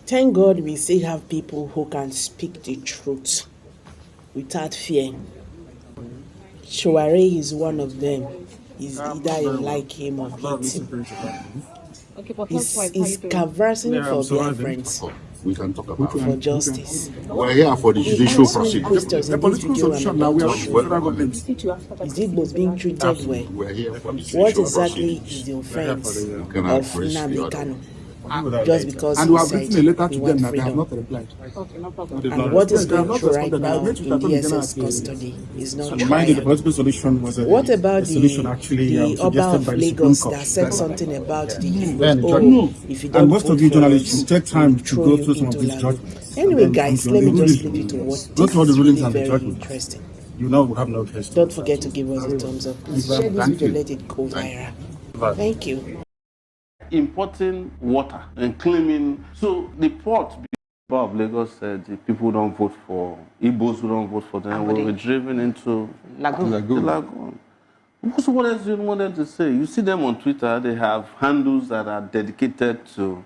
Thank God we still have people who can speak the truth without fear. Sowore is one of them. Is either you like him or hate him. Okay, but He's canvassing for their friends. We can talk about For justice. We're here for the He judicial asked me proceedings. questions in this video I'm about to show. Is Igbos being treated well? We're here for the What judicial exactly proceedings. is the offense You of cannot raise the Nnamdi other Kanu? one. Just because And we he have said written a letter we to want them that they have freedom. not replied. Okay, no problem. And what is going through right responded. I now in went to Attorney General DSS custody is not Mind you, the trial. political solution was What about a solution the actually Oba suggested of by the Supreme Lagos Court. that said something about the Then Igbos? the Oh, if you don't and most vote of you for journalists us, will take time we'll to throw go you through some of into these Lago. judgments. Anyway, And then guys, come let me to just the leave you to rulings. what Go this through all the is rulings really and the very judgments. interesting. You now will have no case. Don't forget to give us a thumbs up. Please share this video, let it go viral. Thank you. Importing water and claiming. So the port of Lagos said the people don't vote for Igbos who don't vote for them. We were driven into the lagoon. So what else do you want them to say? You see them on Twitter. They have handles that are dedicated to,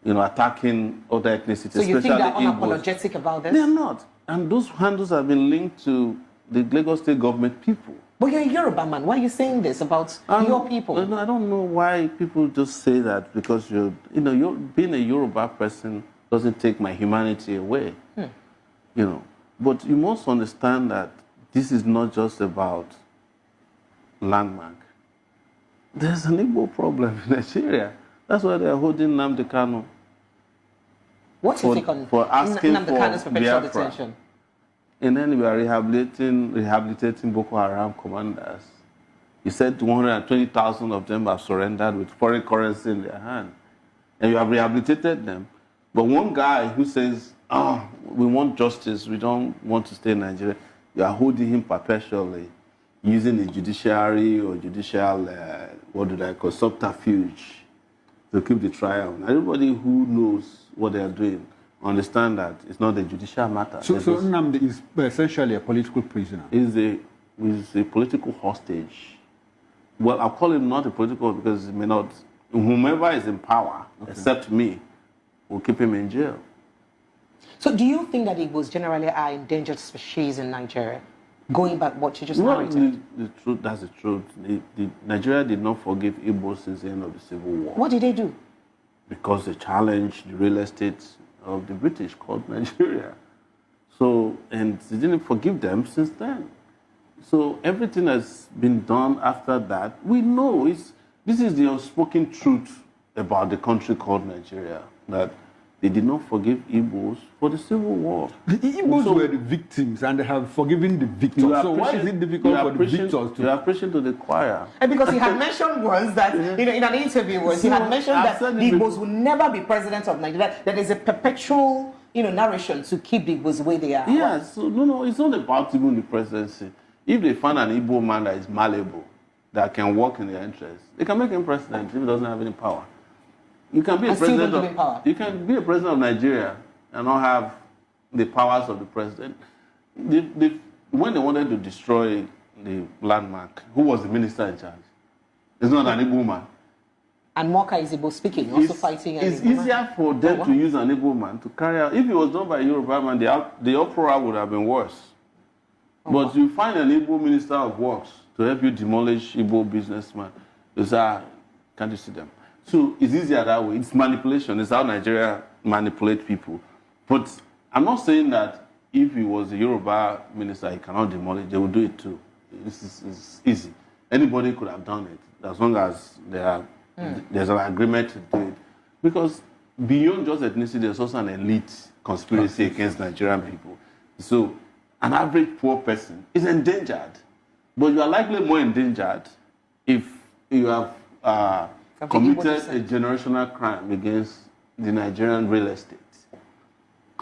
attacking other ethnicities. So you think they're Igbos. unapologetic about this? They're not. And those handles have been linked to the Lagos State government people. But you're a Yoruba man. Why are you saying this about your people? I don't know why people just say that because you're being a Yoruba person doesn't take my humanity away. But you must understand that this is not just about landmark. There's an Igbo problem in Nigeria. That's why they're holding Nnamdi Kanu. What's your take on for asking Nnamdi Kanu's for perpetual Biafra. detention? And then we are rehabilitating Boko Haram commanders. You said 120,000 of them have surrendered with foreign currency in their hand. And you have rehabilitated them. But one guy who says, we want justice, we don't want to stay in Nigeria, you are holding him perpetually, using the judiciary or judicial, subterfuge to keep the trial. Everybody who knows what they are doing understand that it's not a judicial matter. So Nnamdi is essentially a political prisoner. He's a political hostage. Well, I'll call him not a political because it may not. Whomever is in power, except me, will keep him in jail. So do you think that Igbos generally are endangered species in Nigeria? Going back what you just narrated. The truth, that's the truth. Nigeria did not forgive Igbos since the end of the Civil War. What did they do? Because they challenged the real estate of the British called Nigeria. So, and they didn't forgive them since then. So everything has been done after that. We know this is the unspoken truth about the country called Nigeria, that they did not forgive Igbos for the Civil War. The Igbos were the victims and they have forgiven the victims. So why is it difficult for the victors to... You are preaching to the choir. And because he had mentioned once that, in an interview he had mentioned that the Igbos will never be president of Nigeria. That is a perpetual, narration to keep the Igbos the way they are. Yes, so no, it's not about even the presidency. If they find an Igbo man that is malleable, that can work in their interest, they can make him president if he doesn't have any power. You can be a president of Nigeria and not have the powers of the president. When they wanted to destroy the landmark, who was the minister in charge? It's not an Igbo man. And Moka is Igbo speaking, also fighting. It's easier for them to use an Igbo man to carry out. If it was done by a Yoruba man, the uproar would have been worse. But you find an Igbo minister of works to help you demolish Igbo businessmen. You say, can't you see them? So it's easier that way. It's manipulation. It's how Nigeria manipulates people. But I'm not saying that if he was a Yoruba minister, he cannot demolish. They will do it too. It's easy. Anybody could have done it as long as there's an agreement to do it. Because beyond just ethnicity, there's also an elite conspiracy against Nigerian people. So an average poor person is endangered. But you are likely more endangered if you have committed a generational crime against the Nigerian real estate.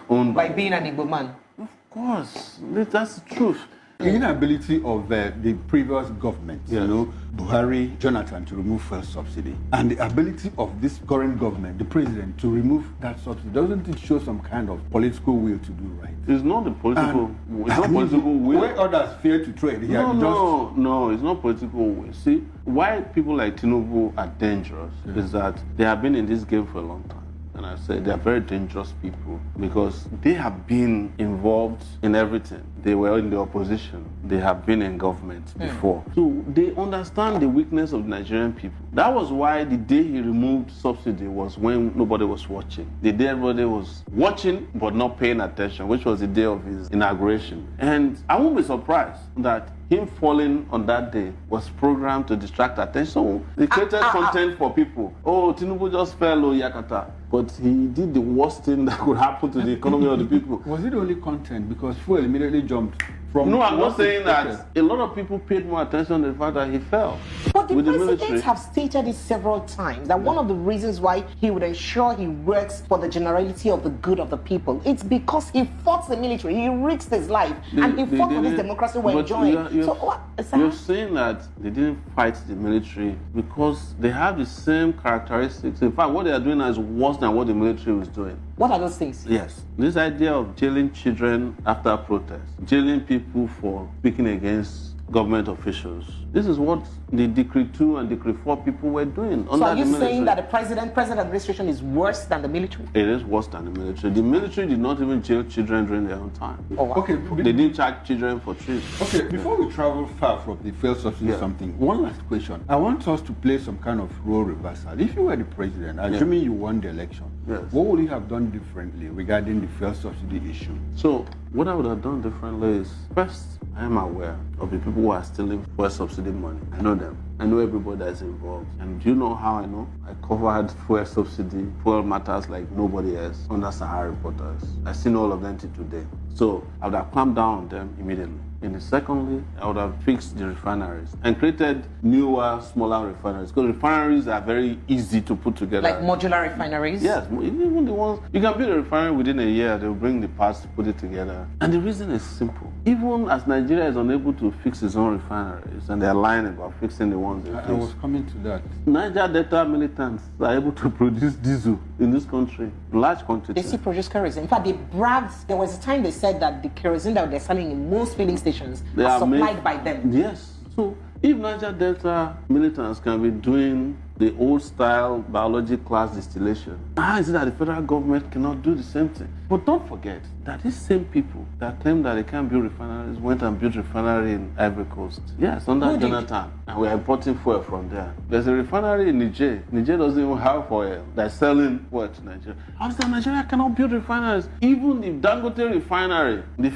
Owned by being an Igbo man. Of course, that's the truth. The inability of the previous government, Buhari, Jonathan, to remove fuel subsidy, and the ability of this current government, the president, to remove that subsidy, doesn't it show some kind of political will to do right? It's not the political. Political will. Where others fear to trade, no, it's not political will. See, why people like Tinubu are dangerous is that they have been in this game for a long time. and I say they are very dangerous people because they have been involved in everything. They were in the opposition. They have been in government before. So they understand the weakness of the Nigerian people. That was why the day he removed subsidy was when nobody was watching. The day everybody was watching but not paying attention, which was the day of his inauguration. And I won't be surprised that him falling on that day was programmed to distract attention. So they created content for people. Oh, Tinubu just fell, oh, Yakata. But he did the worst thing that could happen to the economy of the people. Was it only content? Because fuel immediately jumped from... No, I'm not saying that. A lot of people paid more attention to the fact that he fell. But the with presidents have stated it several times that one of the reasons why he would ensure he works for the generality of the good of the people, it's because he fought the military, he risked his life, and he fought for this democracy we're enjoying. So what is that? You're saying that they didn't fight the military because they have the same characteristics. In fact, what they are doing is worse than what the military was doing. What are those things? Yes. This idea of jailing children after protests, jailing people for speaking against government officials. This is what the Decree 2 and Decree 4 people were doing. So are you saying that the present administration is worse than the military? It is worse than the military. The military did not even jail children during their own time. Oh, wow. Okay. They didn't charge children for trips. Okay, before we travel far from the failed subsidy something, one last question. I want us to play some kind of role reversal. If you were the president, assuming you won the election, what would you have done differently regarding the failed subsidy issue? So, what I would have done differently is, first, I am aware of the people who are stealing fuel subsidy money. I know them. I know everybody that is involved. And do you know how I know? I covered fuel subsidy, fuel matters like nobody else under Sahara reporters. I've seen all of them till today. So I would have clamped down on them immediately. And secondly, I would have fixed the refineries and created newer, smaller refineries. Because refineries are very easy to put together. Like modular refineries? Yes, even the ones, you can build a refinery within a year, they'll bring the parts to put it together. And the reason is simple. Even as Nigeria is unable to fix its own refineries, and they're lying about fixing the ones they fix. I was coming to that. Niger Delta militants are able to produce diesel in this country, in large quantities. They still produce kerosene. In fact, they bragged, there was a time they said that the kerosene that they're selling in most filling stations are supplied by them. Yes. So if Niger Delta militants can be doing the old style biology class distillation, how is it that the federal government cannot do the same thing? But don't forget that these same people that claim that they can't build refineries went and built refinery in Ivory Coast. Yes, under Jonathan. And we are importing fuel from there. There's a refinery in Niger. Niger doesn't even have oil. They're selling fuel to Nigeria. How is that Nigeria cannot build refineries? Even the Dangote refinery, the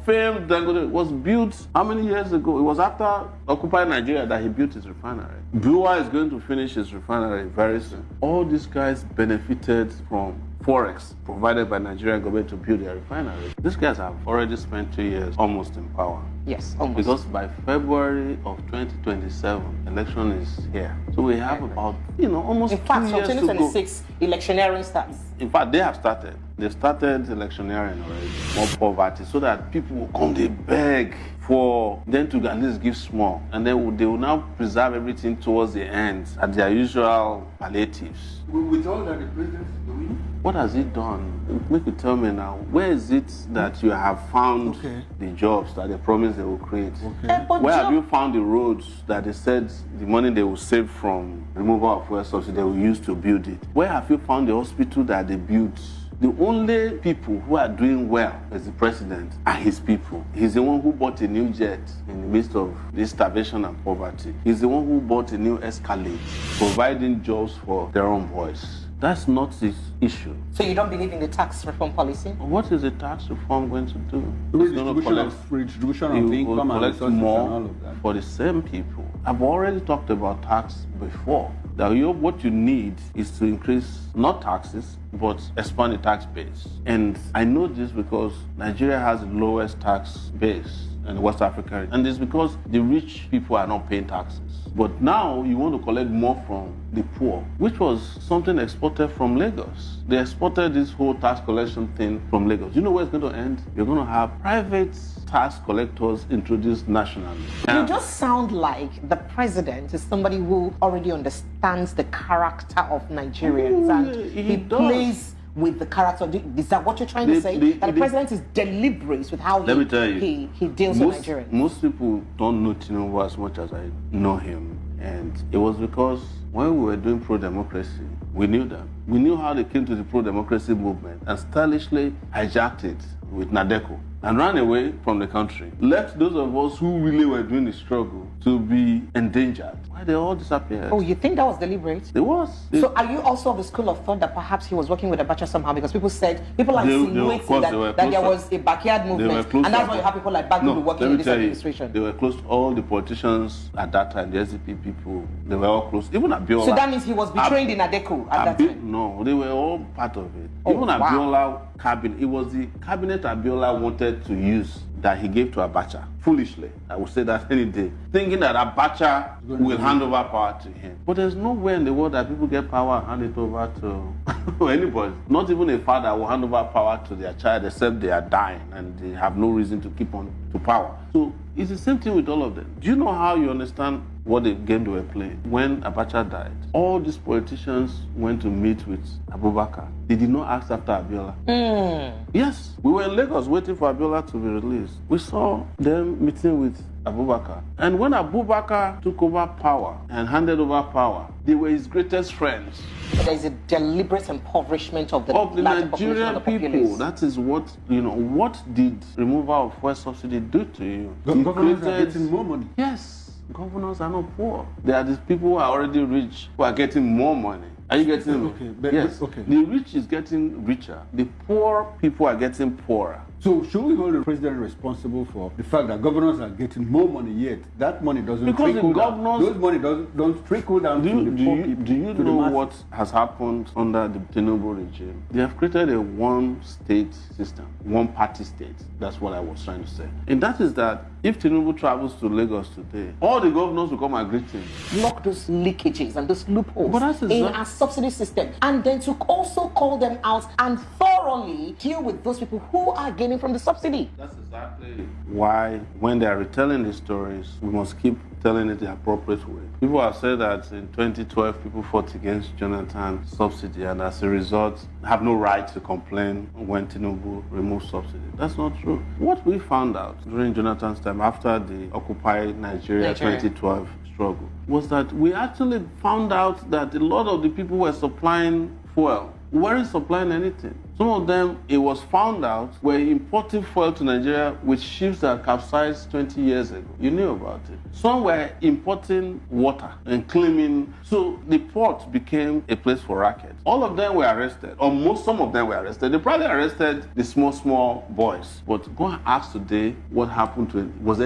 famed Dangote, was built how many years ago? It was after occupying Nigeria that he built his refinery. Brewer is going to finish his refinery very soon. All these guys benefited from forex provided by Nigerian government to build their refinery. These guys have already spent 2 years almost in power. Yes, almost. Because by February of 2027, election is here. So we have about, almost 2 years to go. In fact, from 2026, electioneering starts. In fact, they have started. They've started electioneering already. More poverty, so that people will come, they beg for them to at least give small. And then they will now preserve everything towards the end at their usual palliatives. With all that the president is doing? What has he done? Make you tell me now. Where is it that you have found the jobs that they promised they will create? Where have you found the roads that they said the money they will save from removal of fuel subsidy they will use to build it? Where have you found the hospital that they built? The only people who are doing well as the president are his people. He's the one who bought a new jet in the midst of this starvation and poverty. He's the one who bought a new Escalade, providing jobs for their own boys. That's not his issue. So you don't believe in the tax reform policy? What is the tax reform going to do? Redistribution of income and resources and all of that. For the same people. I've already talked about tax before. That what you need is to increase not taxes, but expand the tax base. And I know this because Nigeria has the lowest tax base in West Africa. And it's because the rich people are not paying taxes. But now you want to collect more from the poor, which was something exported from Lagos. They exported this whole tax collection thing from Lagos. You know where it's going to end? You're going to have private tax collectors introduced nationally. You just sound like the president is somebody who already understands the character of Nigerians and he plays with the character. Is that what you're trying to say? That the president is deliberate with how he deals with Nigerians? Most people don't know Tinubu as much as I know him. And it was because when we were doing pro-democracy, we knew them. We knew how they came to the pro-democracy movement and stylishly hijacked it with Nadeko and ran away from the country. Left those of us who really were doing the struggle to be endangered. Why they all disappeared? Oh, you think that was deliberate? It was. So are you also of the school of thought that perhaps he was working with Abacha somehow? Because people are insinuating that there was a backyard movement, and that's why you have people like Bagulu working in this administration. They were close to all the politicians at that time, the SDP people, they were all close. Even Abiola. So that means he was betrayed in Adeko at that time? No, they were all part of it. Oh, Even wow. Abiola cabinet, it was the cabinet Abiola wanted to use that he gave to Abacha. Foolishly, I would say that any day, thinking that Abacha will hand over power to him. But there's nowhere in the world that people get power and hand it over to anybody. Not even a father will hand over power to their child except they are dying and they have no reason to keep on to power. So it's the same thing with all of them. Do you know how you understand what the game they were playing? When Abacha died, all these politicians went to meet with Abubakar. They did not ask after Abiola. Yes, we were in Lagos waiting for Abiola to be released. We saw them meeting with Abubakar. And when Abubakar took over power and handed over power, they were his greatest friends. But there is a deliberate impoverishment of the Nigerian people. That is what, what did removal of fuel subsidy do to you? Governors are getting more money. Yes, governors are not poor. There are these people who are already rich who are getting more money. Are you getting okay, yes. Okay. The rich is getting richer. The poor people are getting poorer. So should we hold the president responsible for the fact that governors are getting more money yet that money doesn't trickle down? Those money don't trickle down to the poor people. Do you know what has happened under the Tinubu regime? They have created a one-state system, one-party state. That's what I was trying to say. And that is that if Tinubu travels to Lagos today, all the governors will come and greet him. Block those leakages and those loopholes in our subsidy system, and then to also call them out and thoroughly deal with those people who are gaining from the subsidy. That's exactly why when they are retelling the stories, we must keep telling it the appropriate way. People have said that in 2012, people fought against Jonathan's subsidy, and as a result, have no right to complain when Tinubu removed subsidy. That's not true. What we found out during Jonathan's time, after the Occupy Nigeria 2012 struggle, was that we actually found out that a lot of the people who were supplying fuel weren't supplying anything. Some of them, it was found out, were importing fuel to Nigeria with ships that capsized 20 years ago. You knew about it. Some were importing water and claiming. So the port became a place for racket. All of them were arrested, or some of them were arrested. They probably arrested the small boys. But go and ask today what happened to it. Was